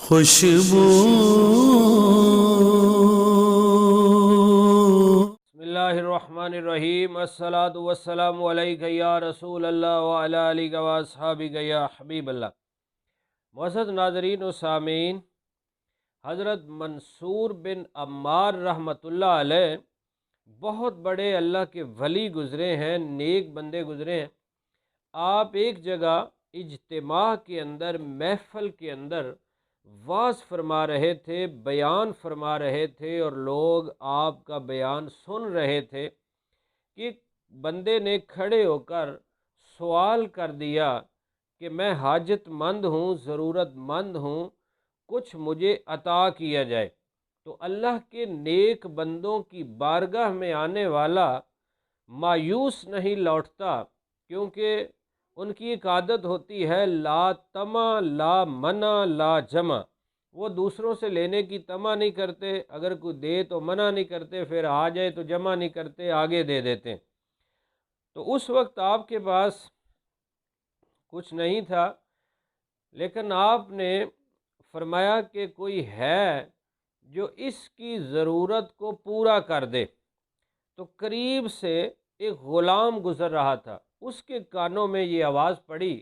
خوشبو بسم اللہ الرحمن الرحیم الصلاۃ والسلام علیک یا رسول اللہ وعلی آلہ و اصحابہ یا حبیب اللہ۔ معزز ناظرین و سامعین، حضرت منصور بن عمار رحمۃ اللہ علیہ بہت بڑے اللہ کے ولی گزرے ہیں، نیک بندے گزرے ہیں۔ آپ ایک جگہ اجتماع کے اندر، محفل کے اندر واعظ فرما رہے تھے، بیان فرما رہے تھے، اور لوگ آپ کا بیان سن رہے تھے کہ بندے نے کھڑے ہو کر سوال کر دیا کہ میں حاجت مند ہوں، ضرورت مند ہوں، کچھ مجھے عطا کیا جائے۔ تو اللہ کے نیک بندوں کی بارگاہ میں آنے والا مایوس نہیں لوٹتا، کیونکہ ان کی ایک عادت ہوتی ہے لا طمع لا منع لا جمع۔ وہ دوسروں سے لینے کی طمع نہیں کرتے، اگر کوئی دے تو منع نہیں کرتے، پھر آ جائے تو جمع نہیں کرتے، آگے دے دیتے۔ تو اس وقت آپ کے پاس کچھ نہیں تھا، لیکن آپ نے فرمایا کہ کوئی ہے جو اس کی ضرورت کو پورا کر دے۔ تو قریب سے ایک غلام گزر رہا تھا، اس کے کانوں میں یہ آواز پڑی۔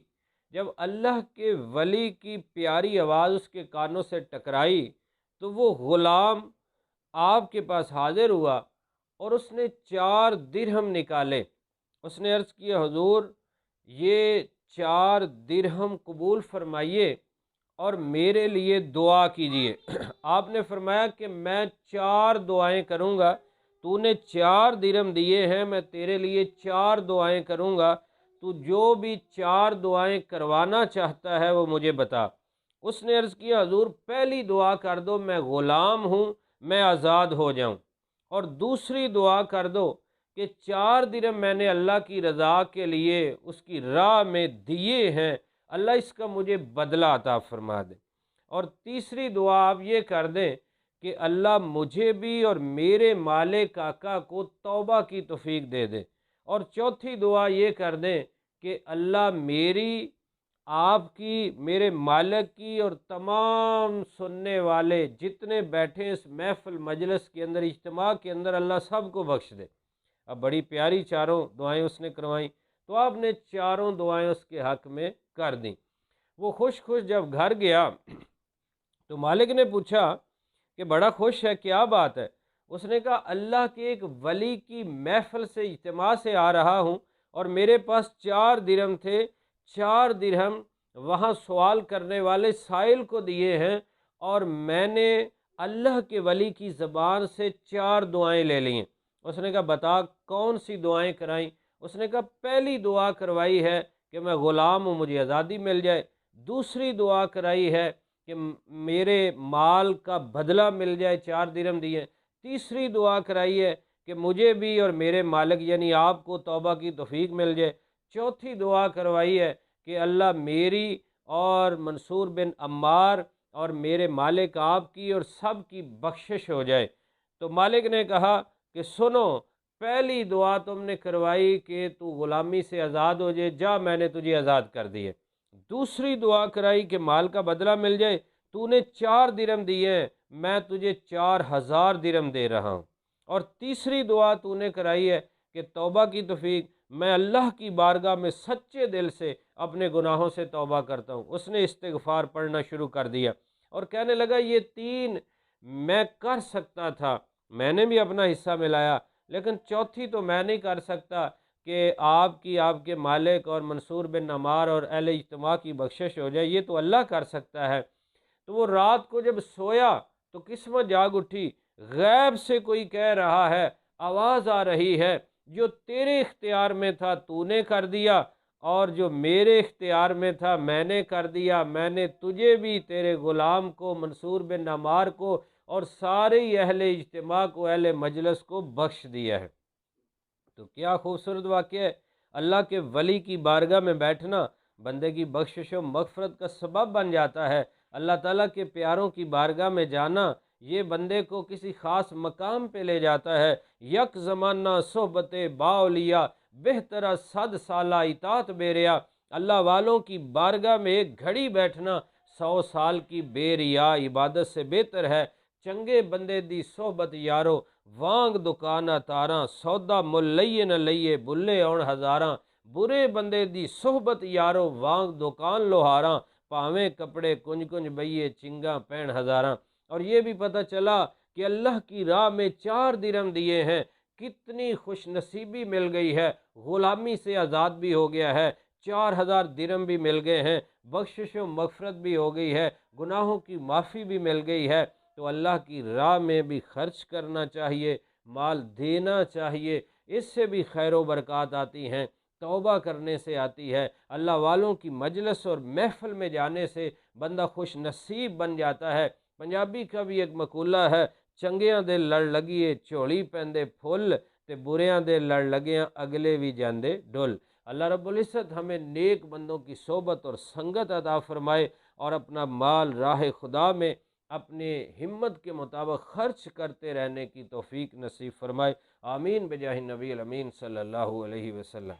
جب اللہ کے ولی کی پیاری آواز اس کے کانوں سے ٹکرائی تو وہ غلام آپ کے پاس حاضر ہوا اور اس نے 4 درہم نکالے۔ اس نے عرض کیا حضور یہ 4 درہم قبول فرمائیے اور میرے لیے دعا کیجیے۔ آپ نے فرمایا کہ میں 4 دعائیں کروں گا، تو نے 4 درہم دیے ہیں، میں تیرے لیے 4 دعائیں کروں گا، تو جو بھی 4 دعائیں کروانا چاہتا ہے وہ مجھے بتا۔ اس نے عرض کیا حضور پہلی دعا کر دو میں غلام ہوں، میں آزاد ہو جاؤں، اور دوسری دعا کر دو کہ 4 درہم میں نے اللہ کی رضا کے لیے اس کی راہ میں دیے ہیں، اللہ اس کا مجھے بدلہ عطا فرما دے۔ اور تیسری دعا آپ یہ کر دیں کہ اللہ مجھے بھی اور میرے مالک آقا کو توبہ کی توفیق دے دے۔ اور چوتھی دعا یہ کر دیں کہ اللہ میری، آپ کی، میرے مالک کی اور تمام سننے والے جتنے بیٹھے اس محفل مجلس کے اندر، اجتماع کے اندر، اللہ سب کو بخش دے۔ اب بڑی پیاری 4 دعائیں اس نے کروائیں، تو آپ نے 4 دعائیں اس کے حق میں کر دیں۔ وہ خوش جب گھر گیا تو مالک نے پوچھا کہ بڑا خوش ہے، کیا بات ہے؟ اس نے کہا اللہ کے ایک ولی کی محفل سے، اجتماع سے آ رہا ہوں، اور میرے پاس 4 درہم تھے، 4 درہم وہاں سوال کرنے والے سائل کو دیے ہیں، اور میں نے اللہ کے ولی کی زبان سے 4 دعائیں لے لی ہیں۔ اس نے کہا بتا کون سی دعائیں کرائیں؟ اس نے کہا پہلی دعا کروائی ہے کہ میں غلام ہوں، مجھے آزادی مل جائے۔ دوسری دعا کرائی ہے کہ میرے مال کا بدلہ مل جائے، 4 درہم دیے۔ تیسری دعا کرائی ہے کہ مجھے بھی اور میرے مالک یعنی آپ کو توبہ کی توفیق مل جائے۔ چوتھی دعا کروائی ہے کہ اللہ میری اور منصور بن عمار اور میرے مالک آپ کی اور سب کی بخشش ہو جائے۔ تو مالک نے کہا کہ سنو، پہلی دعا تم نے کروائی کہ تو غلامی سے آزاد ہو جائے، جا میں نے تجھے آزاد کر دیے۔ دوسری دعا کرائی کہ مال کا بدلہ مل جائے، تو نے 4 درہم دیے ہیں، میں تجھے 4000 درہم دے رہا ہوں۔ اور تیسری دعا تو نے کرائی ہے کہ توبہ کی توفیق، میں اللہ کی بارگاہ میں سچے دل سے اپنے گناہوں سے توبہ کرتا ہوں۔ اس نے استغفار پڑھنا شروع کر دیا اور کہنے لگا یہ 3 میں کر سکتا تھا، میں نے بھی اپنا حصہ ملایا، لیکن چوتھی تو میں نہیں کر سکتا کہ آپ کی، آپ کے مالک اور منصور بن عمار اور اہل اجتماع کی بخشش ہو جائے، یہ تو اللہ کر سکتا ہے۔ تو وہ رات کو جب سویا تو قسمت جاگ اٹھی، غیب سے کوئی کہہ رہا ہے، آواز آ رہی ہے جو تیرے اختیار میں تھا تو نے کر دیا، اور جو میرے اختیار میں تھا میں نے کر دیا، میں نے تجھے بھی، تیرے غلام کو، منصور بن عمار کو، اور سارے اہل اجتماع کو، اہل مجلس کو بخش دیا ہے۔ تو کیا خوبصورت واقعہ ہے! اللہ کے ولی کی بارگاہ میں بیٹھنا بندے کی بخشش و مغفرت کا سبب بن جاتا ہے۔ اللہ تعالیٰ کے پیاروں کی بارگاہ میں جانا یہ بندے کو کسی خاص مقام پہ لے جاتا ہے۔ یک زمانہ صحبت باولیا، بہترا 100 سالہ اطاعت بیریا۔ اللہ والوں کی بارگاہ میں ایک گھڑی بیٹھنا 100 سال کی بے ریا عبادت سے بہتر ہے۔ چنگے بندے دی صحبت یارو وانگ دکانہ تاراں، سودا مل لئیے نہ لئیے بلے آن ہزاراں۔ برے بندے دی صحبت یارو وانگ دکان لوہاراں، پاویں کپڑے کنج کنج بئیے چنگا پین ہزاراں۔ اور یہ بھی پتہ چلا کہ اللہ کی راہ میں 4 درہم دیے ہیں، کتنی خوش نصیبی مل گئی ہے، غلامی سے آزاد بھی ہو گیا ہے، 4000 درہم بھی مل گئے ہیں، بخشش و مغفرت بھی ہو گئی ہے، گناہوں کی معافی بھی مل گئی ہے۔ تو اللہ کی راہ میں بھی خرچ کرنا چاہیے، مال دینا چاہیے، اس سے بھی خیر و برکات آتی ہیں، توبہ کرنے سے آتی ہے، اللہ والوں کی مجلس اور محفل میں جانے سے بندہ خوش نصیب بن جاتا ہے۔ پنجابی کا بھی ایک مقولہ ہے، چنگیاں دے لڑ لگیے جھولی پہندے پھل، تے بریاں دے لڑ لگیاں اگلے بھی جاندے ڈول۔ اللہ رب العزت ہمیں نیک بندوں کی صحبت اور سنگت عطا فرمائے، اور اپنا مال راہ خدا میں اپنے ہمت کے مطابق خرچ کرتے رہنے کی توفیق نصیب فرمائے۔ آمین بجاہ نبی الامین صلی اللہ علیہ وسلم۔